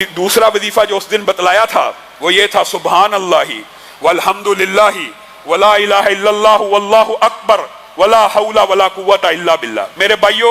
دوسرا وظیفہ جو اس دن بتلایا تھا وہ یہ تھا سبحان اللہ والحمدللہ ولا الہ الا اللہ واللہ اکبر ولا حول ولا قوت الا باللہ۔ میرے بھائیو،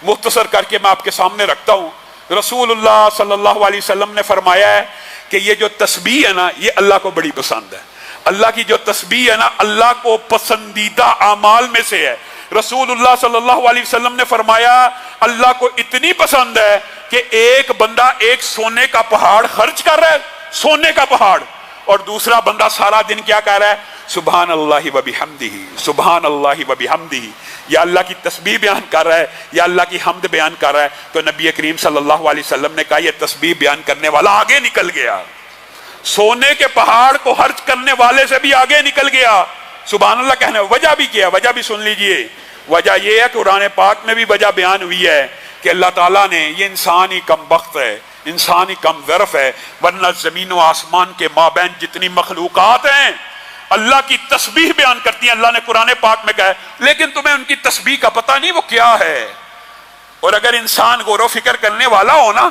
مختصر کر کے میں آپ کے سامنے رکھتا ہوں، رسول اللہ صلی اللہ علیہ وسلم نے فرمایا ہے کہ یہ جو تسبیح ہے نا، یہ اللہ کو بڑی پسند ہے۔ اللہ کی جو تسبیح ہے نا، اللہ کو پسندیدہ اعمال میں سے ہے۔ رسول اللہ صلی اللہ علیہ وسلم نے فرمایا اللہ کو اتنی پسند ہے کہ ایک بندہ ایک سونے کا پہاڑ خرچ کر رہا ہے، سونے کا پہاڑ، اور دوسرا بندہ سارا دن کیا کہہ رہا ہے؟ سبحان اللہ و بحمدہ، سبحان اللہ و بحمدہ، یا اللہ کی تسبیح بیان کر رہا ہے یا اللہ کی حمد بیان کر رہا ہے۔ تو نبی کریم صلی اللہ علیہ وسلم نے کہا یہ تسبیح بیان کرنے والا آگے نکل گیا، سونے کے پہاڑ کو خرچ کرنے والے سے بھی آگے نکل گیا۔ سبحان اللہ کہنے، وجہ بھی کیا، وجہ بھی سن لیجئے۔ وجہ یہ ہے کہ قرآن پاک میں بھی وجہ بیان ہوئی ہے کہ اللہ تعالیٰ نے، یہ انسان ہی کم بخت ہے، انسان ہی کم ظرف ہے، ورنہ زمین و آسمان کے مابین جتنی مخلوقات ہیں اللہ کی تسبیح بیان کرتی ہیں۔ اللہ نے قرآن پاک میں کہا ہے لیکن تمہیں ان کی تسبیح کا پتہ نہیں وہ کیا ہے۔ اور اگر انسان غور و فکر کرنے والا ہو نا،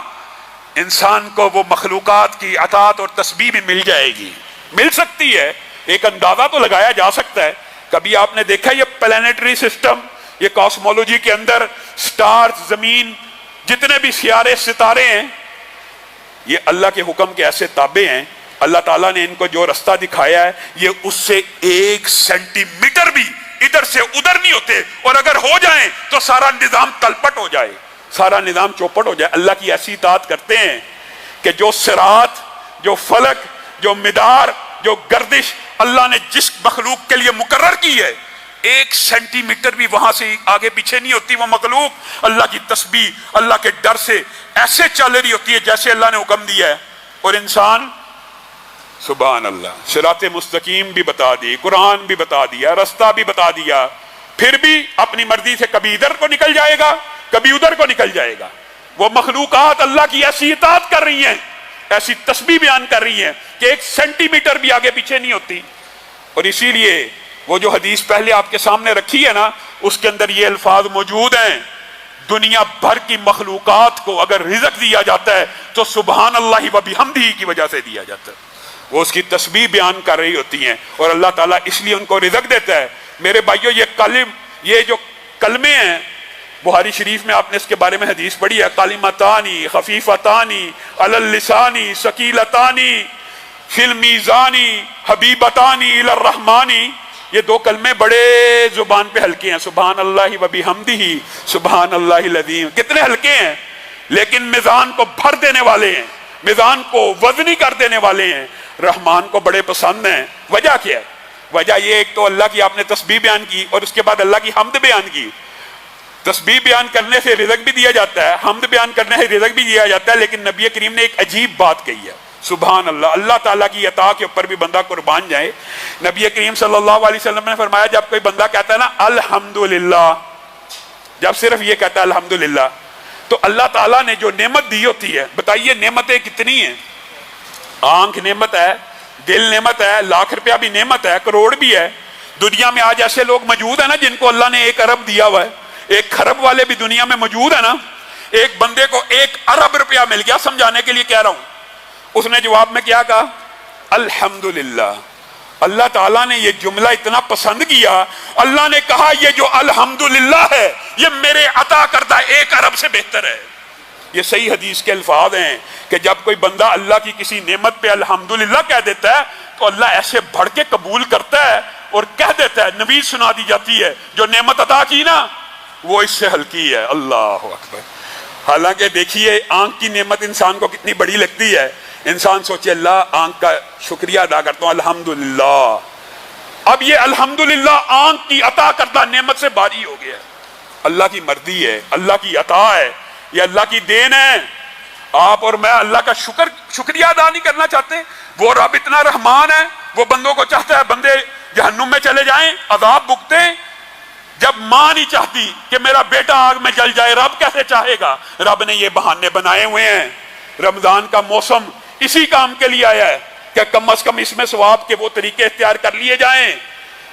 انسان کو وہ مخلوقات کی اطاعت اور تسبیح بھی مل جائے گی، مل سکتی ہے، ایک اندازہ تو لگایا جا سکتا ہے۔ کبھی آپ نے دیکھا یہ پلانیٹری سسٹم، یہ کاسمولوجی کے اندر سٹارز، زمین، جتنے بھی سیارے ستارے ہیں، یہ اللہ کے حکم کے ایسے تابع ہیں، اللہ تعالیٰ نے ان کو جو رستہ دکھایا ہے یہ اس سے 1 سینٹی میٹر بھی ادھر سے ادھر نہیں ہوتے، اور اگر ہو جائیں تو سارا نظام تلپٹ ہو جائے، سارا نظام چوپٹ ہو جائے۔ اللہ کی ایسی اطاعت کرتے ہیں کہ جو صراط، جو فلک، جو مدار، جو گردش اللہ نے جس مخلوق کے لیے مقرر کی ہے، 1 سینٹی میٹر بھی وہاں سے آگے پیچھے نہیں ہوتی۔ وہ مخلوق اللہ کی تسبیح، اللہ کے ڈر سے ایسے چل رہی ہوتی ہے جیسے اللہ نے حکم دیا ہے۔ اور انسان سبحان اللہ، صراط مستقیم بھی بتا دی، قرآن بھی بتا دیا، رستہ بھی بتا دیا، پھر بھی اپنی مرضی سے کبھی ادھر کو نکل جائے گا، کبھی ادھر کو نکل جائے گا۔ وہ مخلوقات اللہ کی ایسی اطاعت کر رہی ہیں، ایسی تسبیح بیان کر رہی ہیں کہ 1 سینٹی میٹر بھی آگے پیچھے نہیں ہوتی۔ اور اسی لیے وہ جو حدیث پہلے آپ کے سامنے رکھی ہے نا، اس کے اندر یہ الفاظ موجود ہیں، دنیا بھر کی مخلوقات کو اگر رزق دیا جاتا ہے تو سبحان اللہ و بحمدہ کی وجہ سے دیا جاتا ہے۔ وہ اس کی تسبیح بیان کر رہی ہوتی ہیں اور اللہ تعالیٰ اس لیے ان کو رزق دیتا ہے۔ میرے بھائیو، یہ جو کلمے ہیں، بخاری شریف میں آپ نے اس کے بارے میں حدیث پڑھی ہے، کلمتانی خفیفتانی علی اللسان ثقیلتانی فی المیزان حبیبتانی الی الرحمن۔ یہ 2 کلمے بڑے زبان پہ ہلکے ہیں، سبحان اللہ و بحمدہ، سبحان اللہ العظیم۔ کتنے ہلکے ہیں لیکن میزان کو بھر دینے والے ہیں، میزان کو وزنی کر دینے والے ہیں، رحمان کو بڑے پسند ہیں۔ وجہ کیا ہے؟ وجہ یہ، ایک تو اللہ کی آپ نے تسبیح بیان کی اور اس کے بعد اللہ کی حمد بیان کی۔ تسبیح بیان کرنے سے رزق بھی دیا جاتا ہے، حمد بیان کرنے سے رزق بھی دیا جاتا ہے، لیکن نبی کریم نے ایک عجیب بات کہی ہے، سبحان اللہ۔ اللہ تعالیٰ کی عطا کے اوپر بھی بندہ قربان جائے۔ نبی کریم صلی اللہ علیہ وسلم نے فرمایا جب کوئی بندہ کہتا ہے نا الحمدللہ، جب صرف یہ کہتا ہے الحمدللہ، تو اللہ تعالیٰ نے جو نعمت دی ہوتی ہے، بتائیے نعمتیں کتنی ہیں؟ آنکھ نعمت ہے، دل نعمت ہے، لاکھ روپیہ بھی نعمت ہے، کروڑ بھی ہے۔ دنیا میں آج ایسے لوگ موجود ہیں نا جن کو اللہ نے 1 ارب دیا ہوا ہے، 1 خرب والے بھی دنیا میں موجود ہیں نا۔ ایک بندے کو 1 ارب روپیہ مل گیا، سمجھانے کے لیے کہہ رہا ہوں، اس نے جواب میں کیا کہا؟ الحمدللہ۔ اللہ تعالیٰ نے یہ جملہ اتنا پسند کیا، اللہ نے کہا یہ جو الحمدللہ ہے یہ میرے عطا کردہ 1 ارب سے بہتر ہے۔ یہ صحیح حدیث کے الفاظ ہیں کہ جب کوئی بندہ اللہ کی کسی نعمت پہ الحمدللہ کہہ دیتا ہے تو اللہ ایسے بڑھ کے قبول کرتا ہے اور کہہ دیتا ہے، نوید سنا دی جاتی ہے جو نعمت عطا کی نا وہ اس سے ہلکی ہے۔ اللہ اکبر۔ حالانکہ دیکھیے آنکھ کی نعمت انسان کو کتنی بڑی لگتی ہے، انسان سوچے اللہ آنکھ کا شکریہ ادا کرتا ہوں الحمدللہ۔ اب یہ الحمدللہ آنکھ کی عطا کردہ نعمت سے باری ہو گیا۔ اللہ کی مرضی ہے، اللہ کی عطا ہے، یہ اللہ کی دین ہے۔ آپ اور میں اللہ کا شکریہ ادا نہیں کرنا چاہتے؟ وہ رب اتنا رحمان ہے، وہ بندوں کو چاہتا ہے بندے جہنم میں چلے جائیں، عذاب بھگتے۔ جب ماں نہیں چاہتی کہ میرا بیٹا آگ میں جل جائے، رب کیسے چاہے گا؟ رب نے یہ بہانے بنائے ہوئے ہیں۔ رمضان کا موسم اسی کام کے لیے آیا ہے کہ کم از کم اس میں ثواب کے وہ طریقے اختیار کر لیے جائیں۔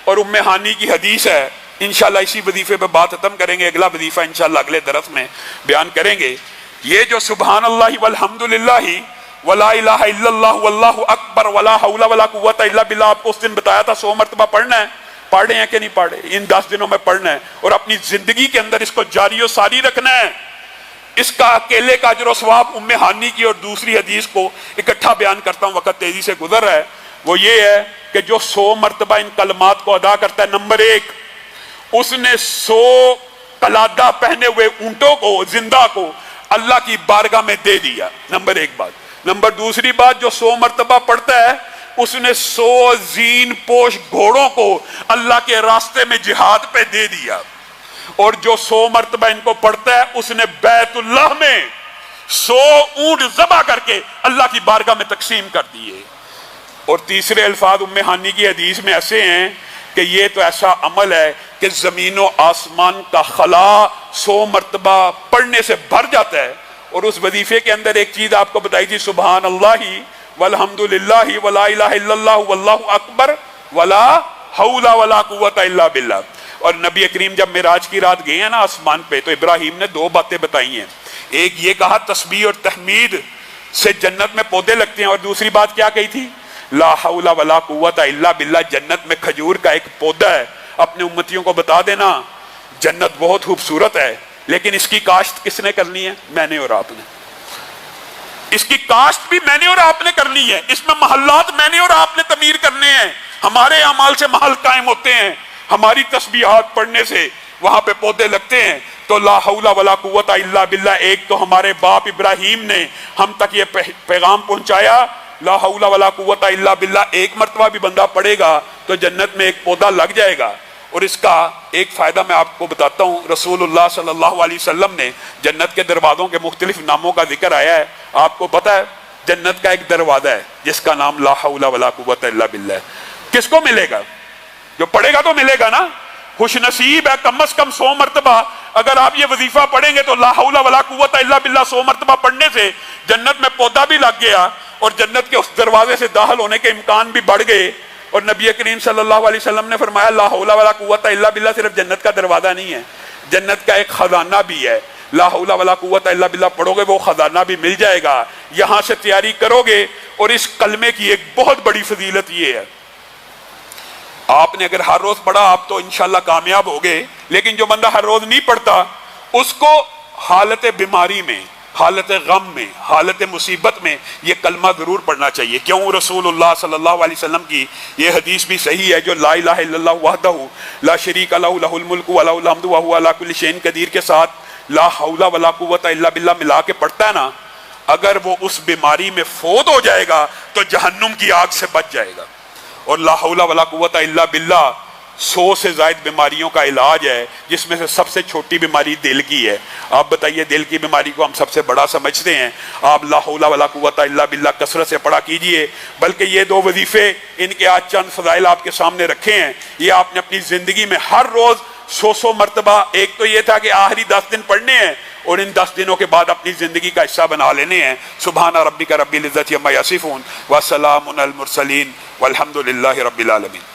اور ام ہانی کی حدیث ہے، انشاءاللہ اسی وظیفے پہ بات ختم کریں گے، اگلا وظیفہ انشاءاللہ اگلے درس میں بیان کریں گے یہ جو سبحان اللہ والحمدللہ ولا الہ الا اللہ واللہ اکبر ولا حول ولا قوت الا باللہ آپ کو اس دن بتایا تھا 100 مرتبہ پڑھنا ہے، پڑھے ہیں کہ نہیں پڑھے؟ ان 10 دنوں میں پڑھنا ہے اور اپنی زندگی کے اندر اس کو جاری و ساری رکھنا ہے۔ اس کا اکیلے کا اجر و ثواب ام ہانی کی اور دوسری حدیث کو اکٹھا بیان کرتا ہوں، وقت تیزی سے گزر رہا ہے، وہ یہ ہے کہ جو 100 مرتبہ ان کلمات کو ادا کرتا ہے، نمبر 1 اس نے 100 قلادہ پہنے ہوئے اونٹوں کو زندہ کو اللہ کی بارگاہ میں دے دیا، نمبر 1 بات۔ نمبر دوسری بات، جو 100 مرتبہ پڑھتا ہے اس نے 100 زین پوش گھوڑوں کو اللہ کے راستے میں جہاد پہ دے دیا، اور جو 100 مرتبہ ان کو پڑھتا ہے اس نے بیت اللہ میں 100 اونٹ ذبح کر کے اللہ کی بارگاہ میں تقسیم کر دیے۔ اور تیسرے الفاظ ام ہانی کی حدیث میں ایسے ہیں کہ یہ تو ایسا عمل ہے کہ زمین و آسمان کا خلا 100 مرتبہ پڑھنے سے بھر جاتا ہے۔ اور اس وظیفے کے اندر ایک چیز آپ کو بتائی تھی، سبحان اللہ والحمدللہ ولا الہ الا اللہ واللہ اکبر ولا حول ولا قوت الا باللہ۔ اور نبی کریم جب معراج کی رات گئے ہیں نا آسمان پہ، تو ابراہیم نے 2 باتیں بتائی ہیں، ایک یہ کہا تسبیح اور تحمید سے جنت میں پودے لگتے ہیں، اور دوسری بات کیا کہی تھی؟ لا حول ولا قوت الا باللہ، جنت میں کھجور کا ایک پودا ہے، اپنے امتیوں کو بتا دینا جنت بہت خوبصورت ہے، لیکن اس کی کاشت کس نے کرنی ہے؟ میں نے اور آپ نے۔ اس کی کاشت بھی میں نے اور آپ نے کرنی ہے، اس میں محلات میں نے اور آپ نے تعمیر کرنے ہیں، ہمارے اعمال سے محل قائم ہوتے ہیں، ہماری تسبیحات پڑھنے سے وہاں پہ پودے لگتے ہیں۔ تو لا حول ولا قوت الا باللہ، ایک تو ہمارے باپ ابراہیم نے ہم تک یہ پیغام پہنچایا، لا حول ولا قوت الا باللہ ایک مرتبہ بھی بندہ پڑھے گا تو جنت میں ایک پودا لگ جائے گا۔ اور اس کا ایک فائدہ میں آپ کو بتاتا ہوں، رسول اللہ صلی اللہ علیہ وسلم نے جنت کے دروازوں کے مختلف ناموں کا ذکر آیا ہے، آپ کو پتہ ہے جنت کا ایک دروازہ ہے جس کا نام لا حول ولا قوت الا باللہ ہے۔ کس کو ملے گا؟ جو پڑھے گا تو ملے گا نا، خوش نصیب ہے۔ کم از کم 100 مرتبہ اگر آپ یہ وظیفہ پڑھیں گے تو لا حول ولا قوت الا باللہ 100 مرتبہ پڑھنے سے جنت میں پودا بھی لگ گیا اور جنت کے اس دروازے سے داخل ہونے کے امکان بھی بڑھ گئے۔ اور نبی کریم صلی اللہ علیہ وسلم نے فرمایا لا حول ولا قوت الا باللہ صرف جنت کا دروازہ نہیں ہے، جنت کا ایک خزانہ بھی ہے۔ لا حول ولا قوت الا باللہ پڑھو گے وہ خزانہ بھی مل جائے گا، یہاں سے تیاری کرو گے۔ اور اس کلمے کی ایک بہت بڑی فضیلت یہ ہے، آپ نے اگر ہر روز پڑھا آپ تو انشاءاللہ کامیاب ہوگے، لیکن جو بندہ ہر روز نہیں پڑھتا اس کو حالت بیماری میں، حالت غم میں، حالت مصیبت میں یہ کلمہ ضرور پڑھنا چاہیے۔ کیوں؟ رسول اللہ صلی اللہ علیہ وسلم کی یہ حدیث بھی صحیح ہے، جو لا الہ الا اللہ وحدہ لا شریک لہ لہ الملک و لہ الحمد وہو علی کل شیء قدیر کے ساتھ لا حول ولا قوت الا باللہ ملا کے پڑھتا ہے نا، اگر وہ اس بیماری میں فوت ہو جائے گا تو جہنم کی آگ سے بچ جائے گا۔ اور لا حول ولا قوت الا باللہ 100 سے زائد بیماریوں کا علاج ہے، جس میں سے سب سے چھوٹی بیماری دل کی ہے۔ آپ بتائیے، دل کی بیماری کو ہم سب سے بڑا سمجھتے ہیں، آپ لا حول ولا قوت الا باللہ کثرت سے پڑھا کیجئے۔ بلکہ یہ 2 وظیفے، ان کے آج چند فضائل آپ کے سامنے رکھے ہیں، یہ آپ نے اپنی زندگی میں ہر روز 100 مرتبہ، ایک تو یہ تھا کہ آخری 10 دن پڑھنے ہیں اور ان 10 دنوں کے بعد اپنی زندگی کا حصہ بنا لینے ہیں۔ سبحان ربک رب العزت عما یصفون وسلام علی المرسلین والحمد للہ رب العالمین۔